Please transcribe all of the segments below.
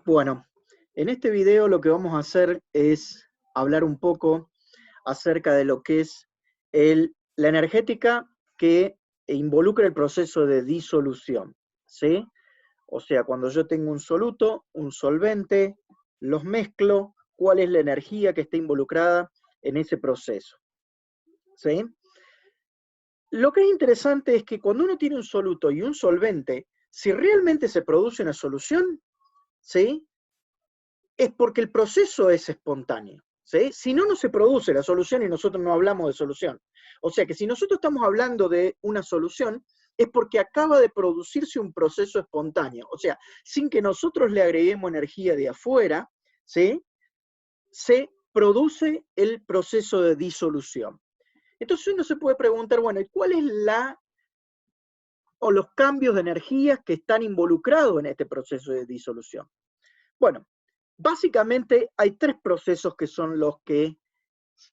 Bueno, en este video lo que vamos a hacer es hablar un poco acerca de lo que es la energética que involucra el proceso de disolución, ¿sí? O sea, cuando yo tengo un soluto, un solvente, los mezclo, ¿cuál es la energía que está involucrada en ese proceso? ¿Sí? Lo que es interesante es que cuando uno tiene un soluto y un solvente, si realmente se produce una solución, ¿sí?, es porque el proceso es espontáneo, ¿sí? Si no, no se produce la solución y nosotros no hablamos de solución. O sea que si nosotros estamos hablando de una solución, es porque acaba de producirse un proceso espontáneo. O sea, sin que nosotros le agreguemos energía de afuera, ¿sí?, se produce el proceso de disolución. Entonces uno se puede preguntar, bueno, ¿y cuál es los cambios de energías que están involucrados en este proceso de disolución? Bueno, básicamente hay tres procesos que son los que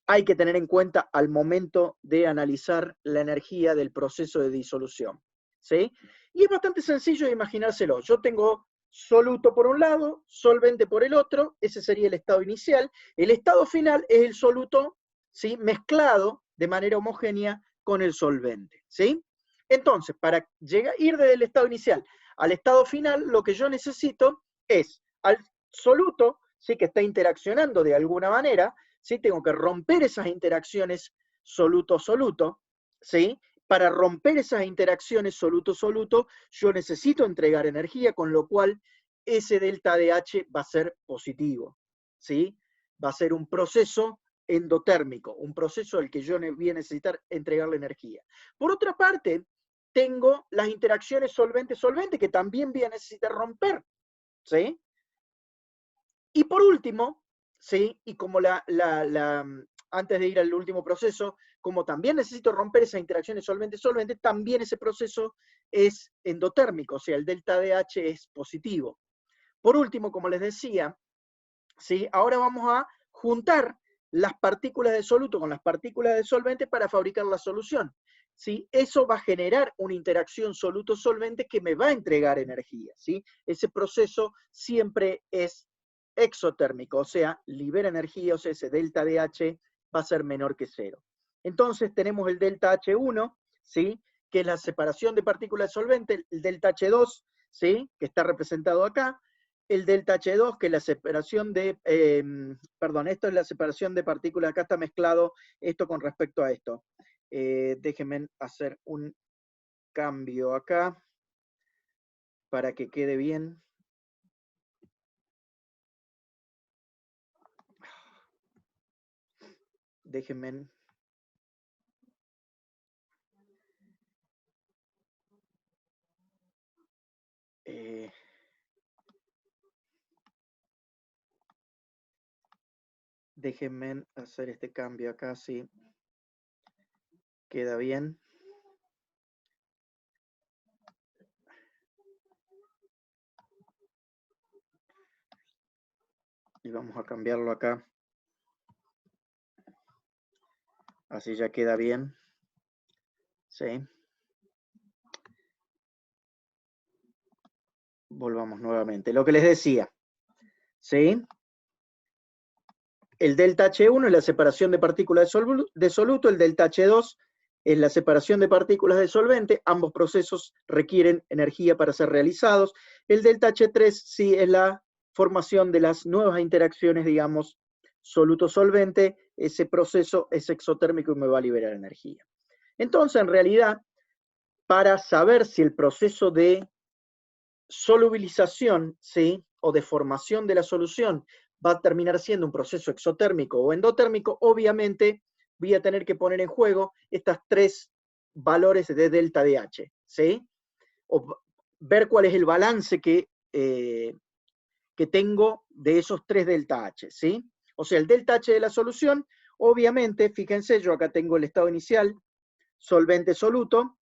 hay que tener en cuenta al momento de analizar la energía del proceso de disolución, ¿sí? Y es bastante sencillo de imaginárselo. Yo tengo soluto por un lado, solvente por el otro, ese sería el estado inicial. El estado final es el soluto, ¿sí?, mezclado de manera homogénea con el solvente, ¿sí? Entonces, para ir desde el estado inicial al estado final, lo que yo necesito es al soluto, ¿sí?, que está interaccionando de alguna manera, ¿sí? Tengo que romper esas interacciones soluto-soluto, ¿sí? Para romper esas interacciones soluto-soluto, yo necesito entregar energía, con lo cual ese delta de H va a ser positivo, ¿sí? Va a ser un proceso endotérmico, un proceso al que yo voy a necesitar entregarle energía. Por otra parte, tengo las interacciones solvente-solvente que también voy a necesitar romper, ¿sí? Y por último, ¿sí?, y como antes de ir al último proceso, como también necesito romper esas interacciones solvente-solvente, también ese proceso es endotérmico, o sea, el delta DH es positivo. Por último, como les decía, ¿sí?, ahora vamos a juntar las partículas de soluto con las partículas de solvente para fabricar la solución, ¿sí? Eso va a generar una interacción soluto-solvente que me va a entregar energía, ¿sí? Ese proceso siempre es exotérmico, o sea, libera energía, o sea, ese delta DH va a ser menor que cero. Entonces tenemos el delta H1, ¿sí?, que es la separación de partículas de solvente, el delta H2, ¿sí?, que está representado acá, el delta H2, que es la separación de, esto es la separación de partículas, acá está mezclado esto con respecto a esto. Déjenme hacer un cambio acá para que quede bien. Déjenme. Déjenme hacer este cambio acá, sí. Queda bien. Y vamos a cambiarlo acá. Así ya queda bien. Sí. Volvamos nuevamente. Lo que les decía. ¿Sí? El delta H1 es la separación de partículas de soluto, el delta H2 es la separación de partículas de solvente, ambos procesos requieren energía para ser realizados. El delta H3 sí es la formación de las nuevas interacciones, digamos, soluto-solvente, ese proceso es exotérmico y me va a liberar energía. Entonces, en realidad, para saber si el proceso de solubilización, ¿sí?, o de formación de la solución va a terminar siendo un proceso exotérmico o endotérmico, obviamente voy a tener que poner en juego estas tres valores de delta DH, ¿sí? O ver cuál es el balance que tengo de esos tres delta H, ¿sí? O sea, el delta H de la solución, obviamente, fíjense, yo acá tengo el estado inicial, solvente soluto,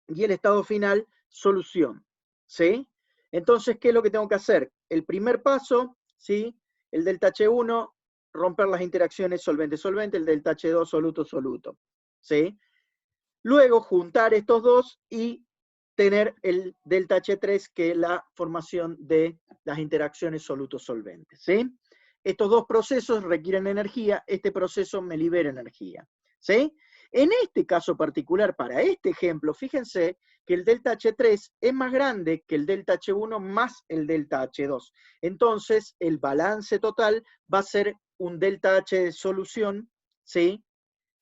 y el estado final, solución, ¿sí? Entonces, ¿qué es lo que tengo que hacer? El primer paso, ¿sí?, el delta H1, romper las interacciones solvente-solvente, el delta H2, soluto-soluto, ¿sí? Luego, juntar estos dos y tener el delta H3, que es la formación de las interacciones soluto-solvente, ¿sí? Estos dos procesos requieren energía, este proceso me libera energía, ¿sí? En este caso particular, para este ejemplo, fíjense que el delta H3 es más grande que el delta H1 más el delta H2. Entonces, el balance total va a ser un delta H de solución, ¿sí?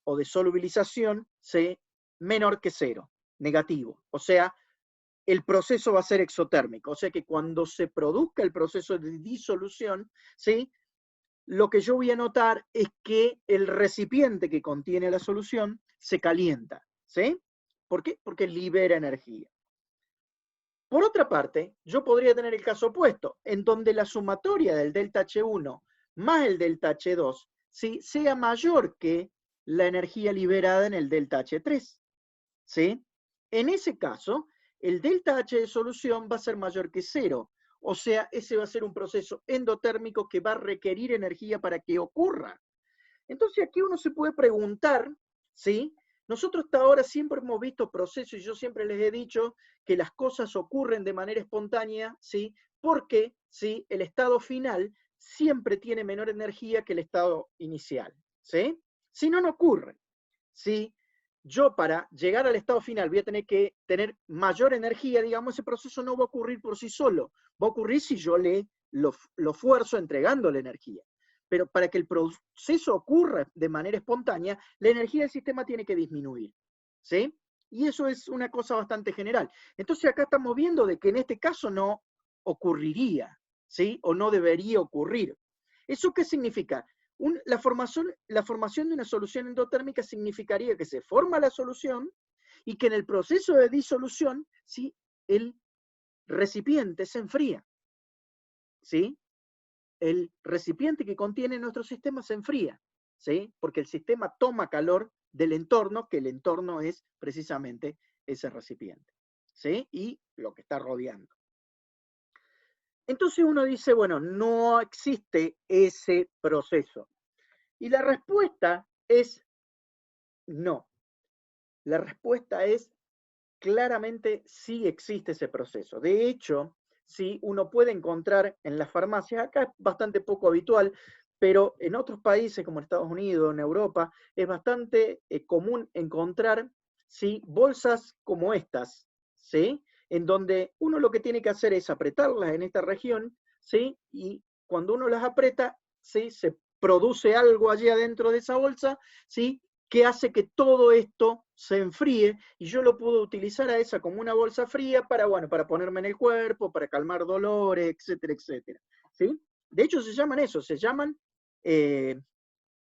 O de solubilización, ¿sí? Menor que 0, negativo. O sea, el proceso va a ser exotérmico. O sea que cuando se produzca el proceso de disolución, ¿sí? Lo que yo voy a notar es que el recipiente que contiene la solución se calienta, ¿sí? ¿Por qué? Porque libera energía. Por otra parte, yo podría tener el caso opuesto, en donde la sumatoria del delta H1 más el delta H2, ¿sí? Sea mayor que la energía liberada en el delta H3, ¿sí? En ese caso, el delta H de solución va a ser mayor que 0. O sea, ese va a ser un proceso endotérmico que va a requerir energía para que ocurra. Entonces aquí uno se puede preguntar, ¿sí? Nosotros hasta ahora siempre hemos visto procesos, y yo siempre les he dicho que las cosas ocurren de manera espontánea, ¿sí? Porque, ¿sí? El estado final siempre tiene menor energía que el estado inicial, ¿sí? Si no, no ocurre, ¿sí? Yo para llegar al estado final voy a tener que tener mayor energía, digamos, ese proceso no va a ocurrir por sí solo, va a ocurrir si yo lo fuerzo entregándole energía. Pero para que el proceso ocurra de manera espontánea, la energía del sistema tiene que disminuir, ¿sí? Y eso es una cosa bastante general. Entonces acá estamos viendo de que en este caso no ocurriría, ¿sí? O no debería ocurrir. ¿Eso qué significa? La formación de una solución endotérmica significaría que se forma la solución y que en el proceso de disolución, ¿sí? El recipiente se enfría, ¿sí? El recipiente que contiene nuestro sistema se enfría, ¿sí? Porque el sistema toma calor del entorno, que el entorno es precisamente ese recipiente, ¿sí? Y lo que está rodeando. Entonces uno dice, bueno, no existe ese proceso. Y la respuesta es no. La respuesta es claramente sí existe ese proceso. De hecho, sí, uno puede encontrar en las farmacias, acá es bastante poco habitual, pero en otros países como Estados Unidos, en Europa, es bastante común encontrar, ¿sí? Bolsas como estas, ¿sí? En donde uno lo que tiene que hacer es apretarlas en esta región, ¿sí? Y cuando uno las aprieta, ¿sí? Se produce algo allí adentro de esa bolsa, ¿sí? Que hace que todo esto se enfríe y yo lo puedo utilizar a esa como una bolsa fría para, bueno, para ponerme en el cuerpo, para calmar dolores, etcétera, etcétera. ¿Sí? De hecho se llaman eso, se llaman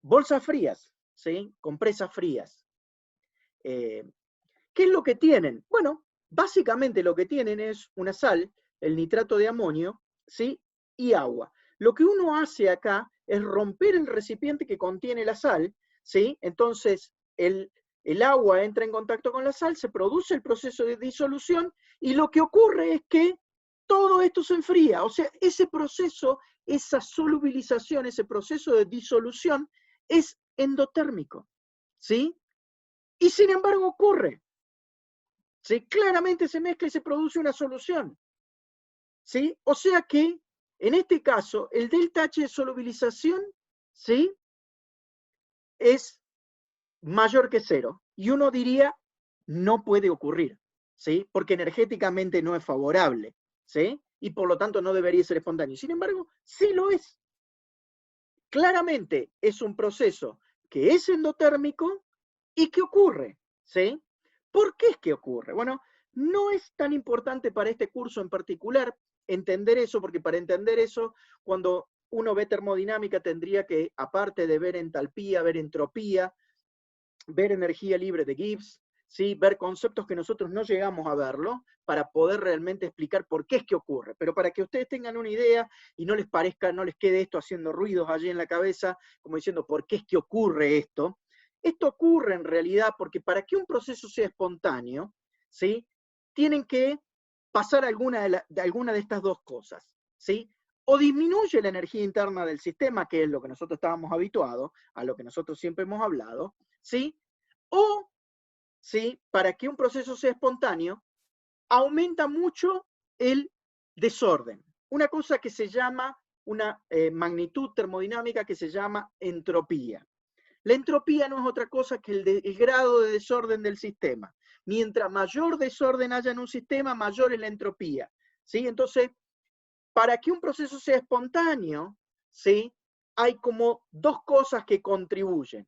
bolsas frías, ¿sí? Compresas frías. ¿Qué es lo que tienen? Bueno, básicamente lo que tienen es una sal, el nitrato de amonio, ¿sí? Y agua. Lo que uno hace acá es romper el recipiente que contiene la sal, ¿sí? Entonces el agua entra en contacto con la sal, se produce el proceso de disolución y lo que ocurre es que todo esto se enfría. O sea, ese proceso, esa solubilización, ese proceso de disolución es endotérmico, ¿sí? Y sin embargo ocurre. ¿Sí? Claramente se mezcla y se produce una solución, ¿sí? O sea que, en este caso, el delta H de solubilización, ¿sí? Es mayor que 0. Y uno diría, no puede ocurrir, ¿sí? Porque energéticamente no es favorable, ¿sí? Y por lo tanto no debería ser espontáneo. Sin embargo, sí lo es. Claramente es un proceso que es endotérmico y que ocurre, ¿sí? ¿Por qué es que ocurre? Bueno, no es tan importante para este curso en particular entender eso, porque para entender eso, cuando uno ve termodinámica tendría que, aparte de ver entalpía, ver entropía, ver energía libre de Gibbs, ¿sí? Ver conceptos que nosotros no llegamos a verlo para poder realmente explicar por qué es que ocurre. Pero para que ustedes tengan una idea y no les parezca, no les quede esto haciendo ruidos allí en la cabeza, como diciendo por qué es que ocurre esto. Esto ocurre en realidad porque para que un proceso sea espontáneo, ¿sí? Tienen que pasar alguna de estas dos cosas, ¿sí? O disminuye la energía interna del sistema, que es lo que nosotros estábamos habituados, a lo que nosotros siempre hemos hablado, ¿sí? O, ¿sí? Para que un proceso sea espontáneo, aumenta mucho el desorden. Una cosa que se llama, una magnitud termodinámica que se llama entropía. La entropía no es otra cosa que el grado de desorden del sistema. Mientras mayor desorden haya en un sistema, mayor es la entropía. ¿Sí? Entonces, para que un proceso sea espontáneo, ¿sí? Hay como dos cosas que contribuyen.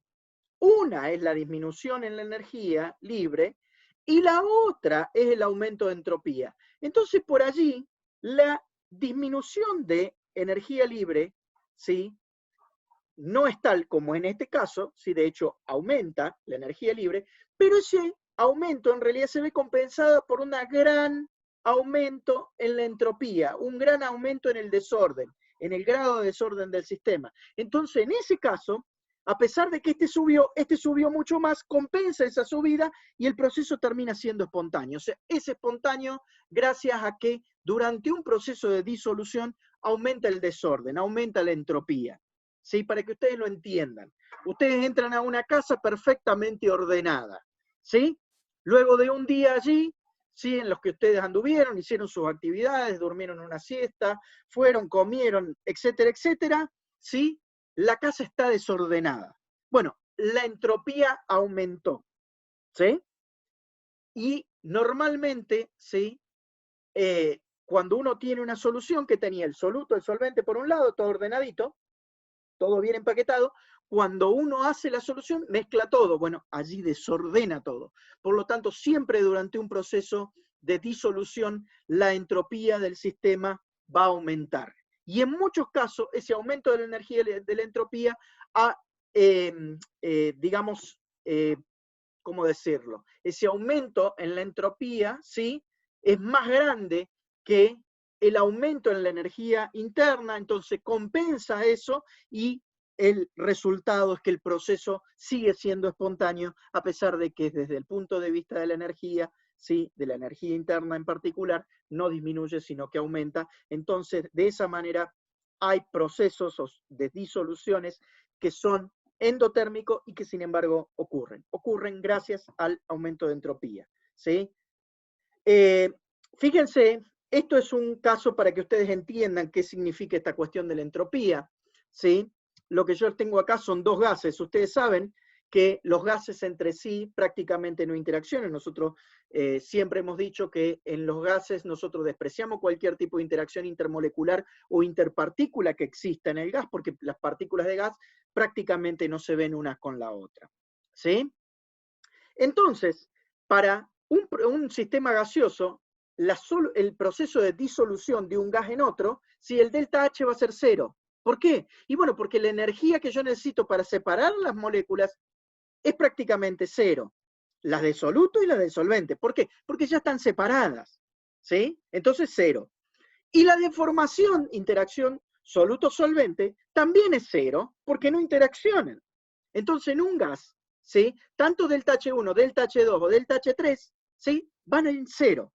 Una es la disminución en la energía libre y la otra es el aumento de entropía. Entonces, por allí, la disminución de energía libre, ¿sí? No es tal como en este caso, ¿sí? De hecho aumenta la energía libre, pero ese aumento en realidad se ve compensado por un gran aumento en la entropía, un gran aumento en el desorden, en el grado de desorden del sistema. Entonces, en ese caso, a pesar de que este subió mucho más, compensa esa subida y el proceso termina siendo espontáneo. O sea, es espontáneo gracias a que durante un proceso de disolución aumenta el desorden, aumenta la entropía. ¿Sí? Para que ustedes lo entiendan. Ustedes entran a una casa perfectamente ordenada, ¿sí? Luego de un día allí, ¿sí? En los que ustedes anduvieron, hicieron sus actividades, durmieron una siesta, fueron, comieron, etcétera, etcétera, ¿sí? La casa está desordenada. Bueno, la entropía aumentó, ¿sí? Y normalmente, ¿sí? Cuando uno tiene una solución que tenía el soluto, el solvente por un lado, todo ordenadito, todo bien empaquetado, cuando uno hace la solución, mezcla todo. Bueno, allí desordena todo. Por lo tanto, siempre durante un proceso de disolución, la entropía del sistema va a aumentar. Y en muchos casos, ese aumento de la energía de la entropía ha, digamos, ¿cómo decirlo? Ese aumento en la entropía, ¿sí? Es más grande que el aumento en la energía interna, entonces compensa eso y el resultado es que el proceso sigue siendo espontáneo, a pesar de que desde el punto de vista de la energía, ¿sí? De la energía interna en particular, no disminuye, sino que aumenta. Entonces, de esa manera, hay procesos de disoluciones que son endotérmicos y que sin embargo ocurren. Ocurren gracias al aumento de entropía. ¿Sí? Fíjense, esto es un caso para que ustedes entiendan qué significa esta cuestión de la entropía. ¿Sí? Lo que yo tengo acá son dos gases. Ustedes saben que los gases entre sí prácticamente no interaccionan. Nosotros siempre hemos dicho que en los gases nosotros despreciamos cualquier tipo de interacción intermolecular o interpartícula que exista en el gas, porque las partículas de gas prácticamente no se ven una con la otra. ¿Sí? Entonces, para un sistema gaseoso, el proceso de disolución de un gas en otro, si el delta H va a ser cero. ¿Por qué? Y bueno, porque la energía que yo necesito para separar las moléculas es prácticamente cero. Las de soluto y las de solvente. ¿Por qué? Porque ya están separadas. ¿Sí? Entonces cero. Y la deformación, interacción soluto-solvente, también es cero, porque no interaccionan. Entonces en un gas, ¿sí? Tanto delta H1, delta H2 o delta H3, ¿sí? Van en cero.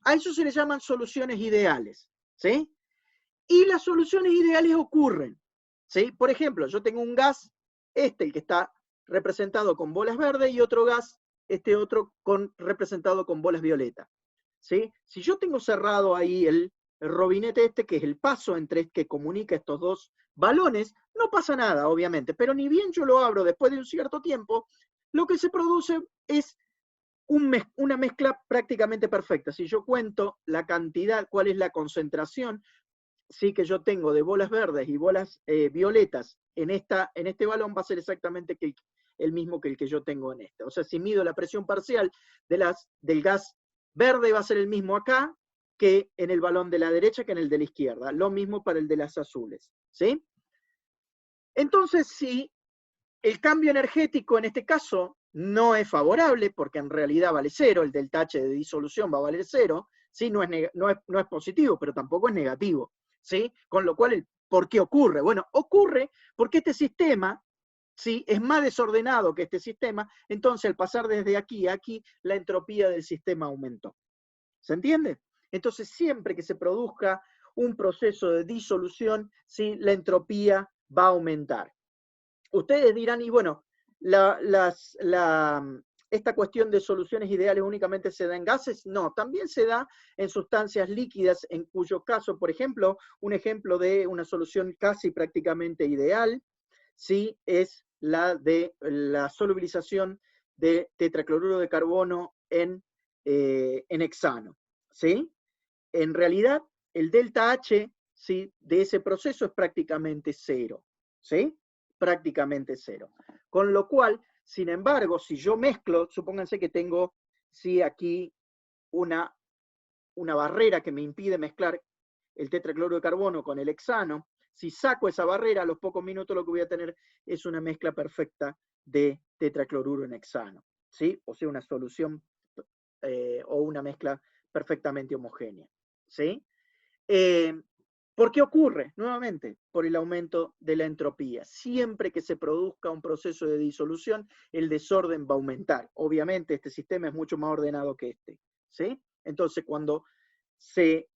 A eso se le llaman soluciones ideales, ¿sí? Y las soluciones ideales ocurren, ¿sí? Por ejemplo, yo tengo un gas, el que está representado con bolas verdes, y otro gas, este otro representado con bolas violetas, ¿sí? Si yo tengo cerrado ahí el robinete que es el paso que comunica estos dos balones, no pasa nada, obviamente, pero ni bien yo lo abro después de un cierto tiempo, lo que se produce es una mezcla prácticamente perfecta. Si yo cuento la cantidad, cuál es la concentración, sí, que yo tengo de bolas verdes y bolas violetas en este balón, va a ser exactamente el mismo que el que yo tengo en este. O sea, si mido la presión parcial del gas verde, va a ser el mismo acá que en el balón de la derecha que en el de la izquierda. Lo mismo para el de las azules. ¿Sí? Entonces, si el cambio energético en este caso no es favorable, porque en realidad vale cero, el delta H de disolución va a valer cero, ¿sí? No es positivo, pero tampoco es negativo. ¿Sí? Con lo cual, ¿por qué ocurre? Bueno, ocurre porque este sistema, ¿sí? Es más desordenado que este sistema, entonces al pasar desde aquí a aquí, la entropía del sistema aumentó. ¿Se entiende? Entonces, siempre que se produzca un proceso de disolución, ¿sí? La entropía va a aumentar. Ustedes dirán, y bueno, esta cuestión de soluciones ideales únicamente se da en gases? No, también se da en sustancias líquidas, en cuyo caso, por ejemplo, un ejemplo de una solución casi prácticamente ideal, ¿sí? Es la de la solubilización de tetracloruro de carbono en hexano, ¿sí? En realidad, el delta H, ¿sí?, de ese proceso es prácticamente cero, ¿sí? Prácticamente cero. Con lo cual, sin embargo, si yo mezclo, supónganse que tengo, ¿sí?, aquí una barrera que me impide mezclar el tetracloruro de carbono con el hexano. Si saco esa barrera, a los pocos minutos lo que voy a tener es una mezcla perfecta de tetracloruro en hexano, ¿sí? O sea, una solución o una mezcla perfectamente homogénea, ¿sí? ¿Por qué ocurre? Nuevamente, por el aumento de la entropía. Siempre que se produzca un proceso de disolución, el desorden va a aumentar. Obviamente, este sistema es mucho más ordenado que este, ¿sí? Entonces, cuando se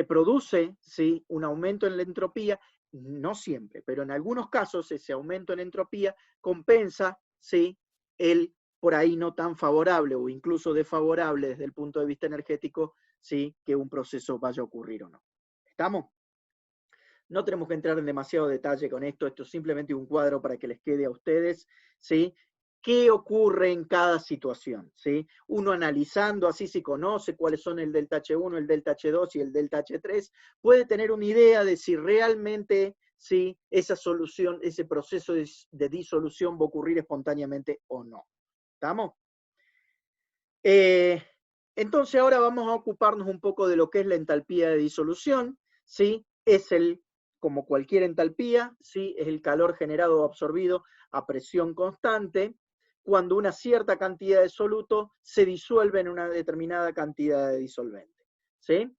produce, ¿sí?, un aumento en la entropía, no siempre, pero en algunos casos ese aumento en entropía compensa, ¿sí?, el por ahí no tan favorable o incluso desfavorable desde el punto de vista energético, ¿sí?, que un proceso vaya a ocurrir o no. ¿Estamos? No tenemos que entrar en demasiado detalle con esto es simplemente un cuadro para que les quede a ustedes, ¿sí?, qué ocurre en cada situación, ¿sí? Uno analizando así, si conoce cuáles son el delta H1, el delta H2 y el delta H3, puede tener una idea de si realmente, ¿sí?, esa solución, ese proceso de disolución va a ocurrir espontáneamente o no. ¿Estamos? Entonces ahora vamos a ocuparnos un poco de lo que es la entalpía de disolución, ¿sí? Es como cualquier entalpía, ¿sí?, es el calor generado o absorbido a presión constante cuando una cierta cantidad de soluto se disuelve en una determinada cantidad de disolvente, ¿sí?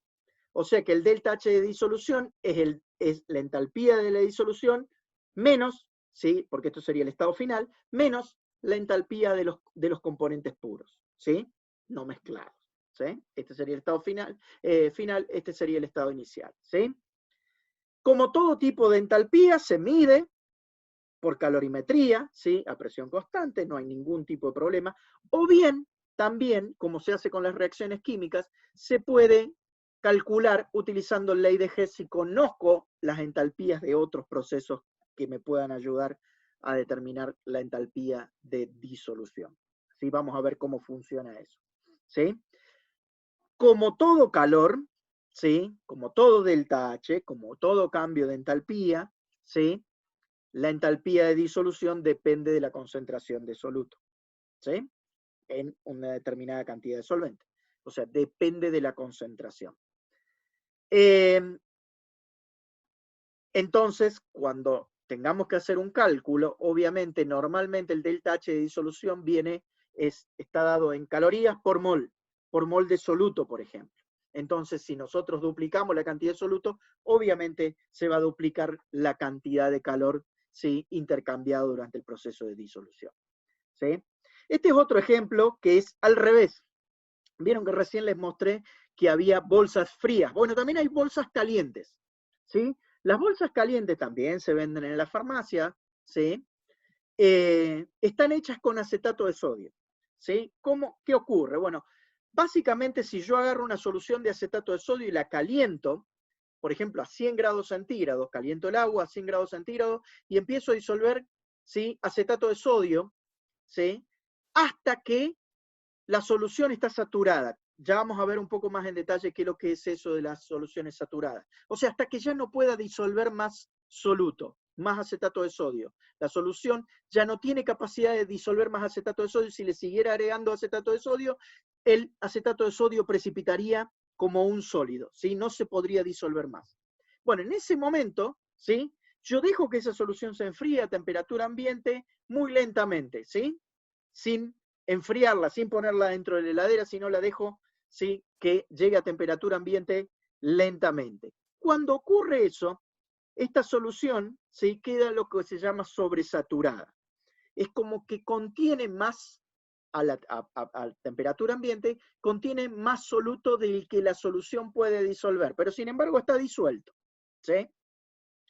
O sea que el delta H de disolución es la entalpía de la disolución menos, ¿sí?, porque esto sería el estado final, menos la entalpía de los componentes puros, ¿sí?, no mezclados, ¿sí? Este sería el estado final, este sería el estado inicial, ¿sí? Como todo tipo de entalpía se mide por calorimetría, ¿sí?, a presión constante, no hay ningún tipo de problema, o bien, también, como se hace con las reacciones químicas, se puede calcular utilizando ley de Hess si conozco las entalpías de otros procesos que me puedan ayudar a determinar la entalpía de disolución. ¿Sí? Vamos a ver cómo funciona eso, ¿sí? Como todo calor, ¿sí?, como todo delta H, como todo cambio de entalpía, ¿sí?, la entalpía de disolución depende de la concentración de soluto, ¿sí?, en una determinada cantidad de solvente. O sea, depende de la concentración. Entonces, cuando tengamos que hacer un cálculo, obviamente, normalmente el delta H de disolución está dado en calorías por mol de soluto, por ejemplo. Entonces, si nosotros duplicamos la cantidad de soluto, obviamente se va a duplicar la cantidad de calor, ¿sí?, intercambiado durante el proceso de disolución, ¿sí? Este es otro ejemplo que es al revés. Vieron que recién les mostré que había bolsas frías. Bueno, también hay bolsas calientes, ¿sí? Las bolsas calientes también se venden en la farmacia, ¿sí? Están hechas con acetato de sodio, ¿sí? ¿Qué ocurre? Bueno, básicamente si yo agarro una solución de acetato de sodio y la caliento, por ejemplo, a 100 grados centígrados, caliento el agua a 100 grados centígrados y empiezo a disolver, ¿sí?, acetato de sodio, ¿sí?, hasta que la solución está saturada. Ya vamos a ver un poco más en detalle qué es lo que es eso de las soluciones saturadas. O sea, hasta que ya no pueda disolver más soluto, más acetato de sodio. La solución ya no tiene capacidad de disolver más acetato de sodio. Si le siguiera agregando acetato de sodio, el acetato de sodio precipitaría como un sólido, ¿sí? No se podría disolver más. Bueno, en ese momento, ¿sí?, yo dejo que esa solución se enfríe a temperatura ambiente muy lentamente, ¿sí?, sin enfriarla, sin ponerla dentro de la heladera, sino la dejo, ¿sí?, que llegue a temperatura ambiente lentamente. Cuando ocurre eso, esta solución, ¿sí?, queda lo que se llama sobresaturada. Es como que contiene más, a temperatura ambiente, contiene más soluto del que la solución puede disolver, pero sin embargo está disuelto, ¿sí?,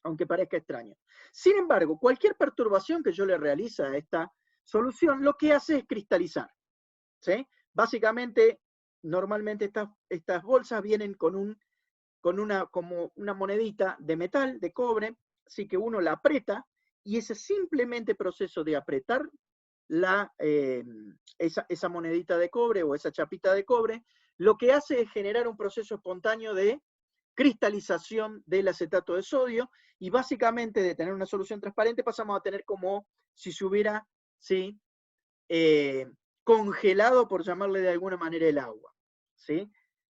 aunque parezca extraño. Sin embargo, cualquier perturbación que yo le realice a esta solución, lo que hace es cristalizar, ¿sí? Básicamente, normalmente estas bolsas vienen con como una monedita de metal, de cobre, así que uno la aprieta, y ese simplemente proceso de apretar esa monedita de cobre o esa chapita de cobre, lo que hace es generar un proceso espontáneo de cristalización del acetato de sodio, y básicamente de tener una solución transparente pasamos a tener como si se hubiera, ¿sí?, congelado, por llamarle de alguna manera, el agua, ¿sí?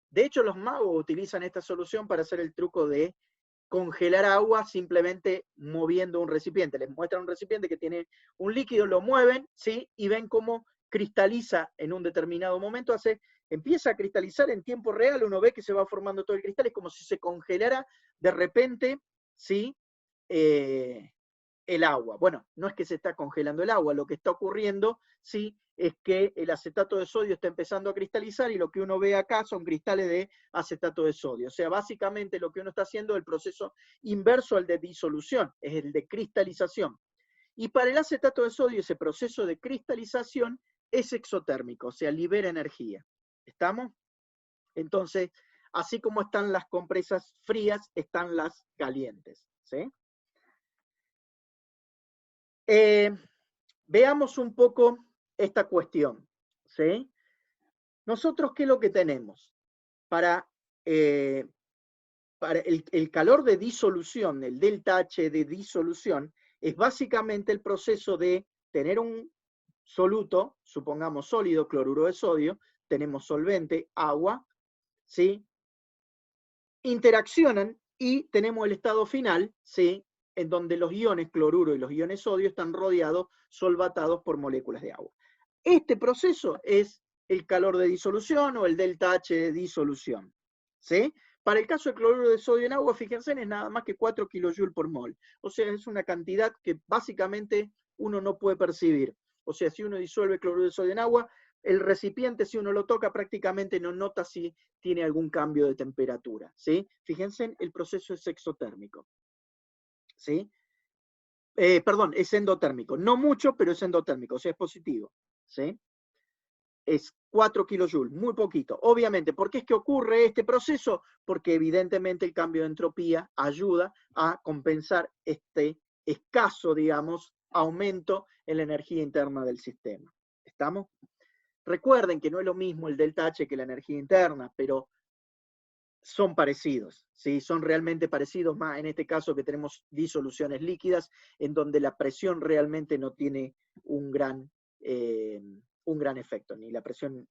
De hecho, los magos utilizan esta solución para hacer el truco de congelar agua simplemente moviendo un recipiente. Les muestran un recipiente que tiene un líquido, lo mueven, ¿sí?, y ven cómo cristaliza en un determinado momento, empieza a cristalizar en tiempo real, uno ve que se va formando todo el cristal, es como si se congelara de repente, ¿sí?, el agua. Bueno, no es que se está congelando el agua, lo que está ocurriendo, sí, es que el acetato de sodio está empezando a cristalizar, y lo que uno ve acá son cristales de acetato de sodio. O sea, básicamente lo que uno está haciendo es el proceso inverso al de disolución, es el de cristalización. Y para el acetato de sodio, ese proceso de cristalización es exotérmico, o sea, libera energía. ¿Estamos? Entonces, así como están las compresas frías, están las calientes, ¿sí? Veamos un poco esta cuestión, ¿sí? Nosotros, ¿qué es lo que tenemos? Para el calor de disolución, el delta H de disolución, es básicamente el proceso de tener un soluto, supongamos sólido, cloruro de sodio, tenemos solvente, agua, ¿sí? Interaccionan y tenemos el estado final, ¿sí?, en donde los iones cloruro y los iones sodio están rodeados, solvatados por moléculas de agua. Este proceso es el calor de disolución o el delta H de disolución, ¿sí? Para el caso de cloruro de sodio en agua, fíjense, es nada más que 4 kJ por mol. O sea, es una cantidad que básicamente uno no puede percibir. O sea, si uno disuelve cloruro de sodio en agua, el recipiente, si uno lo toca, prácticamente no nota si tiene algún cambio de temperatura, ¿sí? Fíjense, el proceso es exotérmico, ¿sí? Perdón, es endotérmico. No mucho, pero es endotérmico, o sea, es positivo, ¿sí? Es 4 kilojoules, muy poquito. Obviamente, ¿por qué es que ocurre este proceso? Porque evidentemente el cambio de entropía ayuda a compensar este escaso, digamos, aumento en la energía interna del sistema. ¿Estamos? Recuerden que no es lo mismo el delta H que la energía interna, pero son parecidos, ¿sí? Son realmente parecidos, más en este caso que tenemos disoluciones líquidas, en donde la presión realmente no tiene un gran efecto, ni la presión,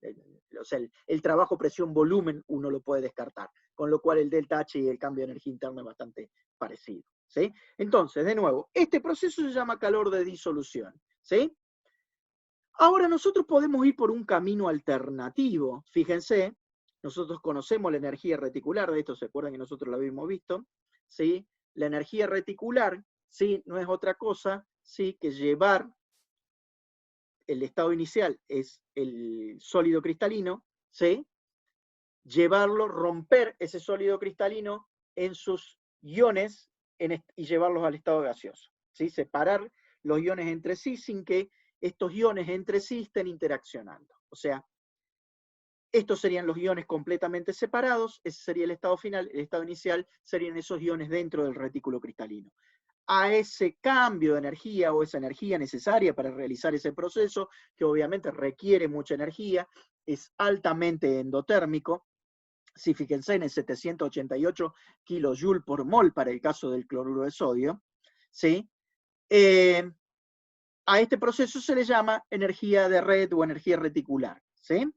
o sea, el trabajo presión-volumen uno lo puede descartar, con lo cual el delta H y el cambio de energía interna es bastante parecido, ¿sí? Entonces, de nuevo, este proceso se llama calor de disolución, ¿sí? Ahora nosotros podemos ir por un camino alternativo. Fíjense, nosotros conocemos la energía reticular, de esto se acuerdan que nosotros lo habíamos visto, ¿sí? La energía reticular, ¿sí?, no es otra cosa, ¿sí?, que llevar el estado inicial, es el sólido cristalino, ¿sí?, llevarlo, romper ese sólido cristalino en sus iones y llevarlos al estado gaseoso, ¿sí? Separar los iones entre sí sin que estos iones entre sí estén interaccionando. O sea, estos serían los iones completamente separados, ese sería el estado final, el estado inicial serían esos iones dentro del retículo cristalino. A ese cambio de energía o esa energía necesaria para realizar ese proceso, que obviamente requiere mucha energía, es altamente endotérmico. Sí, fíjense en el 788 kilojoules por mol para el caso del cloruro de sodio, ¿sí? A este proceso se le llama energía de red o energía reticular, ¿sí?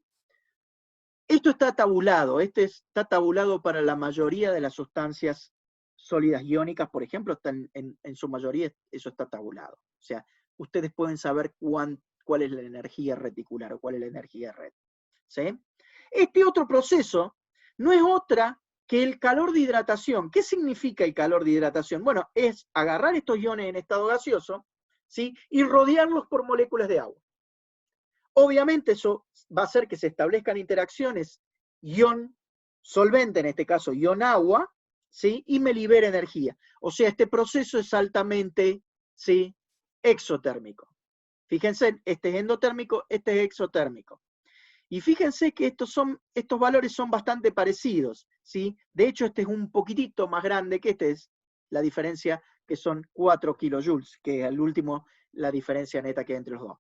Esto está tabulado, está tabulado para la mayoría de las sustancias sólidas iónicas, por ejemplo, en su mayoría eso está tabulado. O sea, ustedes pueden saber cuál es la energía reticular o cuál es la energía red, ¿sí? Este otro proceso no es otra que el calor de hidratación. ¿Qué significa el calor de hidratación? Bueno, es agarrar estos iones en estado gaseoso, ¿sí?, y rodearlos por moléculas de agua. Obviamente eso va a hacer que se establezcan interacciones ion-solvente, en este caso ion-agua, ¿sí?, y me libera energía. O sea, este proceso es altamente, ¿sí?, exotérmico. Fíjense, este es endotérmico, este es exotérmico. Y fíjense que estos valores son bastante parecidos, ¿sí? De hecho, este es un poquitito más grande que este, es la diferencia que son 4 kilojoules, que es al último la diferencia neta que hay entre los dos.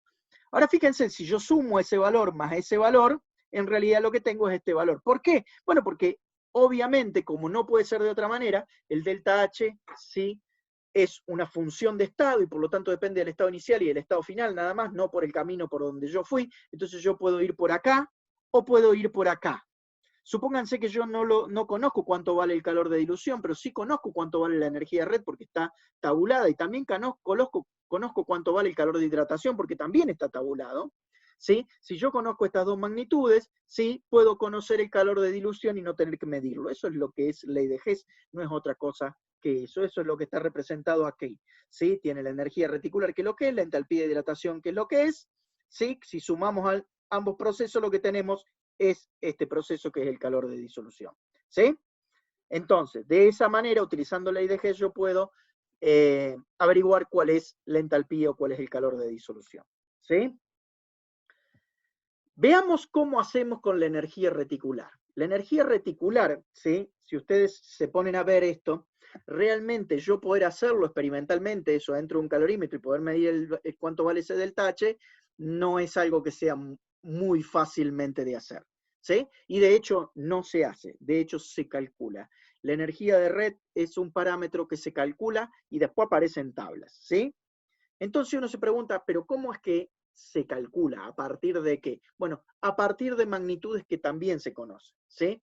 Ahora fíjense, si yo sumo ese valor más ese valor, en realidad lo que tengo es este valor. ¿Por qué? Bueno, porque obviamente, como no puede ser de otra manera, el delta H sí es una función de estado y por lo tanto depende del estado inicial y del estado final nada más, no por el camino por donde yo fui. Entonces yo puedo ir por acá o puedo ir por acá. Supónganse que yo no conozco cuánto vale el calor de dilución, pero sí conozco cuánto vale la energía de red porque está tabulada, y también conozco cuánto vale el calor de hidratación porque también está tabulado. ¿Sí? Si yo conozco estas dos magnitudes, sí puedo conocer el calor de dilución y no tener que medirlo. Eso es lo que es ley de Hess, no es otra cosa que eso. Eso es lo que está representado aquí. ¿Sí? Tiene la energía reticular, que es lo que es, la entalpía de hidratación, que es lo que es. ¿Sí? Si sumamos ambos procesos, lo que tenemos es este proceso que es el calor de disolución. ¿Sí? Entonces, de esa manera, utilizando la ley de Hess, yo puedo averiguar cuál es la entalpía o cuál es el calor de disolución. ¿Sí? Veamos cómo hacemos con la energía reticular. La energía reticular, ¿sí? Si ustedes se ponen a ver esto, realmente yo poder hacerlo experimentalmente, eso dentro de un calorímetro y poder medir cuánto vale ese delta H, no es algo que sea muy fácilmente de hacer. ¿Sí? Y de hecho no se hace, de hecho se calcula. La energía de red es un parámetro que se calcula y después aparece en tablas. ¿Sí? Entonces uno se pregunta, ¿pero cómo es que se calcula? ¿A partir de qué? Bueno, a partir de magnitudes que también se conocen, ¿sí?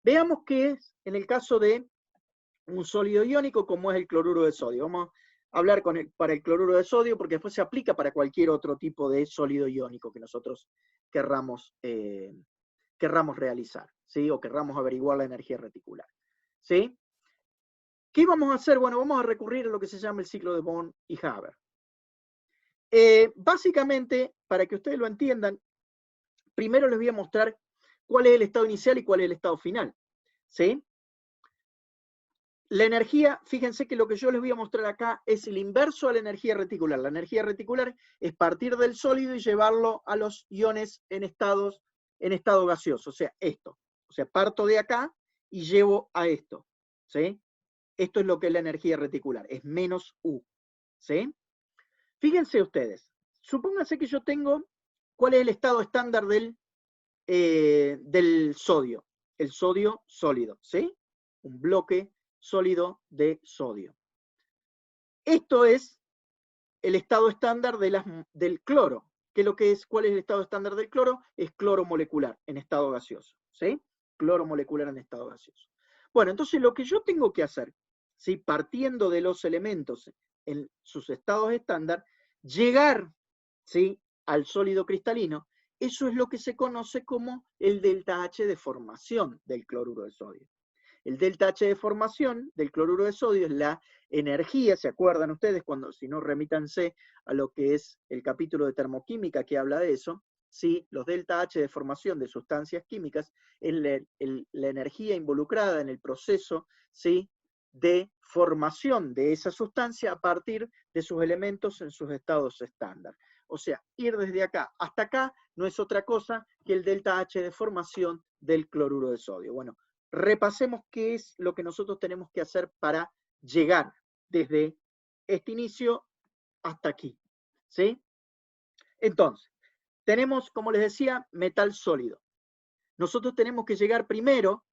Veamos qué es en el caso de un sólido iónico como es el cloruro de sodio. Vamos a hablar para el cloruro de sodio porque después se aplica para cualquier otro tipo de sólido iónico que nosotros querramos realizar, ¿sí? O querramos averiguar la energía reticular, ¿sí? ¿Qué vamos a hacer? Bueno, vamos a recurrir a lo que se llama el ciclo de Born y Haber. Básicamente, para que ustedes lo entiendan, primero les voy a mostrar cuál es el estado inicial y cuál es el estado final. ¿Sí? La energía, fíjense que lo que yo les voy a mostrar acá es el inverso a la energía reticular. La energía reticular es partir del sólido y llevarlo a los iones en estado gaseoso, o sea, esto. O sea, parto de acá y llevo a esto. ¿Sí? Esto es lo que es la energía reticular, es menos U. ¿Sí? Fíjense ustedes, supónganse que yo tengo, ¿cuál es el estado estándar del sodio? El sodio sólido, ¿sí? Un bloque sólido de sodio. Esto es el estado estándar del cloro. ¿Cuál es el estado estándar del cloro? Es cloro molecular en estado gaseoso, ¿sí? Cloro molecular en estado gaseoso. Bueno, entonces lo que yo tengo que hacer, ¿sí? Partiendo de los elementos en sus estados estándar, llegar, ¿sí? Al sólido cristalino, eso es lo que se conoce como el delta H de formación del cloruro de sodio. El delta H de formación del cloruro de sodio es la energía, ¿se acuerdan ustedes? Si no, remítanse a lo que es el capítulo de termoquímica que habla de eso, ¿sí? Los delta H de formación de sustancias químicas es la energía involucrada en el proceso, ¿sí? De formación de esa sustancia a partir de sus elementos en sus estados estándar. O sea, ir desde acá hasta acá no es otra cosa que el delta H de formación del cloruro de sodio. Bueno, repasemos qué es lo que nosotros tenemos que hacer para llegar desde este inicio hasta aquí. ¿Sí? Entonces, tenemos, como les decía, metal sólido. Nosotros tenemos que llegar primero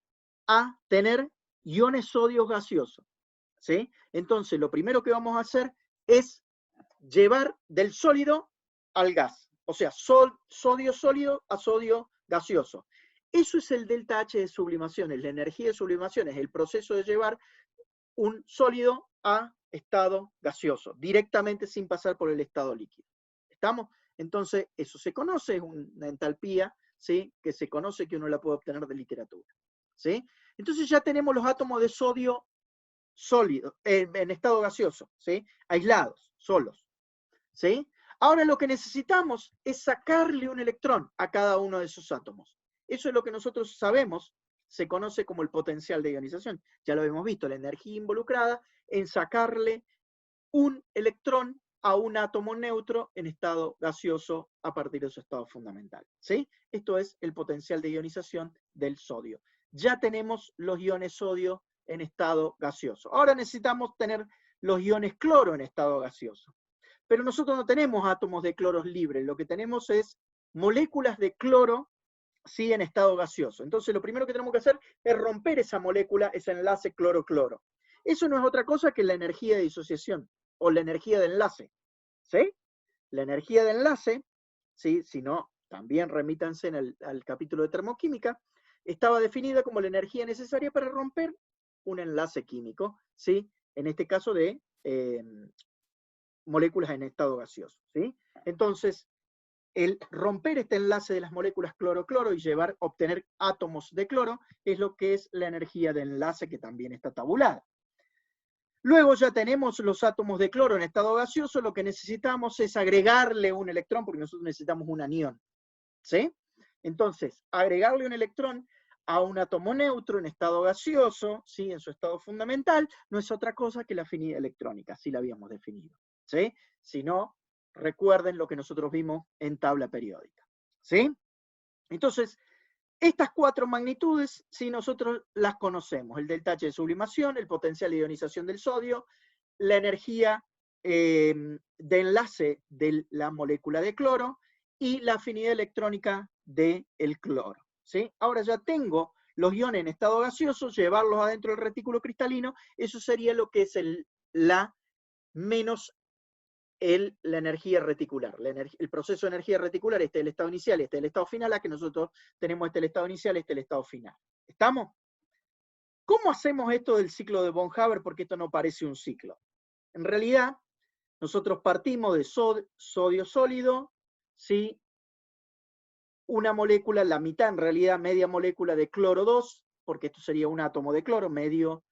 a tener iones sodios gaseosos. ¿Sí? Entonces, lo primero que vamos a hacer es llevar del sólido al gas. O sea, sodio sólido a sodio gaseoso. Eso es el delta H de sublimación, es la energía de sublimación, es el proceso de llevar un sólido a estado gaseoso, directamente sin pasar por el estado líquido. ¿Estamos? Entonces, eso se conoce, es una entalpía, ¿sí? Que se conoce, que uno la puede obtener de literatura. ¿Sí? Entonces ya tenemos los átomos de sodio sólido, en estado gaseoso, ¿sí? Aislados, solos. ¿Sí? Ahora lo que necesitamos es sacarle un electrón a cada uno de esos átomos. Eso es lo que nosotros sabemos, se conoce como el potencial de ionización. Ya lo hemos visto, la energía involucrada en sacarle un electrón a un átomo neutro en estado gaseoso a partir de su estado fundamental, ¿sí? Esto es el potencial de ionización del sodio. Ya tenemos los iones sodio en estado gaseoso. Ahora necesitamos tener los iones cloro en estado gaseoso. Pero nosotros no tenemos átomos de cloros libres, lo que tenemos es moléculas de cloro, sí, en estado gaseoso. Entonces lo primero que tenemos que hacer es romper esa molécula, ese enlace cloro-cloro. Eso no es otra cosa que la energía de disociación o la energía de enlace, ¿sí? La energía de enlace, ¿sí? Si no, también remítanse al capítulo de termoquímica, estaba definida como la energía necesaria para romper un enlace químico, ¿sí? En este caso de moléculas en estado gaseoso, ¿sí? Entonces, el romper este enlace de las moléculas cloro-cloro y obtener átomos de cloro es lo que es la energía de enlace, que también está tabulada. Luego ya tenemos los átomos de cloro en estado gaseoso, lo que necesitamos es agregarle un electrón, porque nosotros necesitamos un anión, ¿sí? Entonces, agregarle un electrón a un átomo neutro en estado gaseoso, ¿sí? En su estado fundamental, no es otra cosa que la afinidad electrónica, así la habíamos definido, ¿sí? Si no, recuerden lo que nosotros vimos en tabla periódica, ¿sí? Entonces, estas cuatro magnitudes, sí, nosotros las conocemos: el delta H de sublimación, el potencial de ionización del sodio, la energía de enlace de la molécula de cloro y la afinidad electrónica del cloro, ¿sí? Ahora ya tengo los iones en estado gaseoso, llevarlos adentro del retículo cristalino, eso sería lo que es la menos la energía reticular. El proceso de energía reticular, este es el estado inicial, este es el estado final, a que nosotros tenemos este el estado inicial, este el estado final. ¿Estamos? ¿Cómo hacemos esto del ciclo de von Haber? Porque esto no parece un ciclo. En realidad, nosotros partimos de sodio sólido, ¿sí? Una molécula, la mitad en realidad, media molécula de cloro 2, porque esto sería un átomo de cloro, medio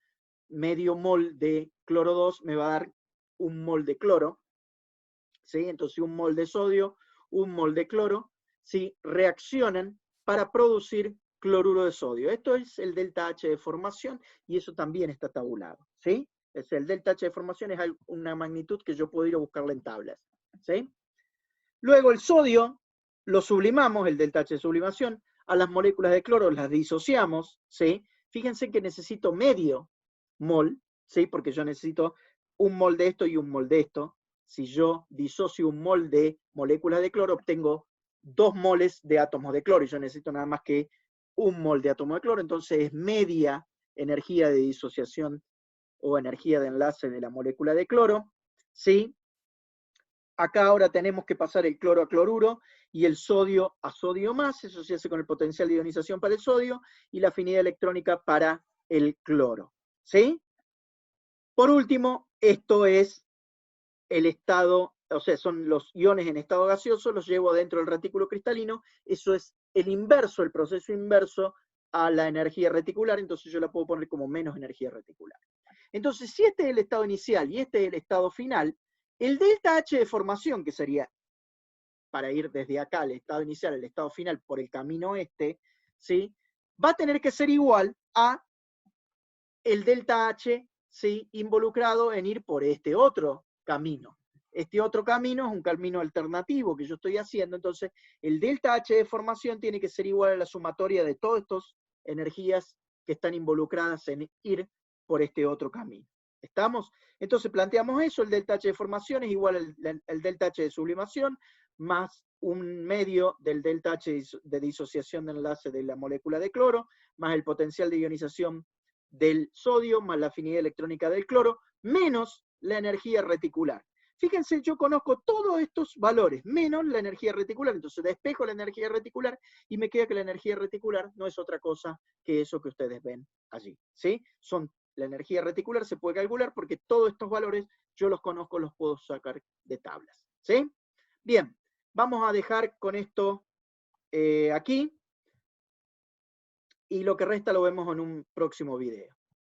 mol de cloro 2 me va a dar un mol de cloro, ¿sí? Entonces un mol de sodio, un mol de cloro, ¿sí? Reaccionan para producir cloruro de sodio. Esto es el delta H de formación y eso también está tabulado, ¿sí? Es el delta H de formación, es una magnitud que yo puedo ir a buscarla en tablas, ¿sí? Luego el sodio lo sublimamos, el delta H de sublimación, a las moléculas de cloro las disociamos, ¿sí? Fíjense que necesito medio mol, ¿sí? Porque yo necesito un mol de esto y un mol de esto. Si yo disocio un mol de moléculas de cloro, obtengo 2 moles de átomos de cloro, y yo necesito nada más que un mol de átomo de cloro, entonces es media energía de disociación o energía de enlace de la molécula de cloro, ¿sí? Acá ahora tenemos que pasar el cloro a cloruro y el sodio a sodio más, eso se hace con el potencial de ionización para el sodio y la afinidad electrónica para el cloro, ¿sí? Por último, esto es el estado, o sea, son los iones en estado gaseoso, los llevo dentro del retículo cristalino, eso es el inverso, el proceso inverso a la energía reticular, entonces yo la puedo poner como menos energía reticular. Entonces, si este es el estado inicial y este es el estado final, el delta H de formación, que sería para ir desde acá al estado inicial al estado final por el camino este, ¿sí? Va a tener que ser igual a el delta H, ¿sí? Involucrado en ir por este otro camino. Este otro camino es un camino alternativo que yo estoy haciendo, entonces el delta H de formación tiene que ser igual a la sumatoria de todas estas energías que están involucradas en ir por este otro camino. ¿Estamos? Entonces planteamos eso, el delta H de formación es igual al delta H de sublimación, más un medio del delta H de disociación de enlace de la molécula de cloro, más el potencial de ionización del sodio, más la afinidad electrónica del cloro, menos la energía reticular. Fíjense, yo conozco todos estos valores, menos la energía reticular, entonces despejo la energía reticular y me queda que la energía reticular no es otra cosa que eso que ustedes ven allí, ¿sí? La energía reticular se puede calcular porque todos estos valores yo los conozco, los puedo sacar de tablas, ¿sí? Bien, vamos a dejar con esto aquí y lo que resta lo vemos en un próximo video.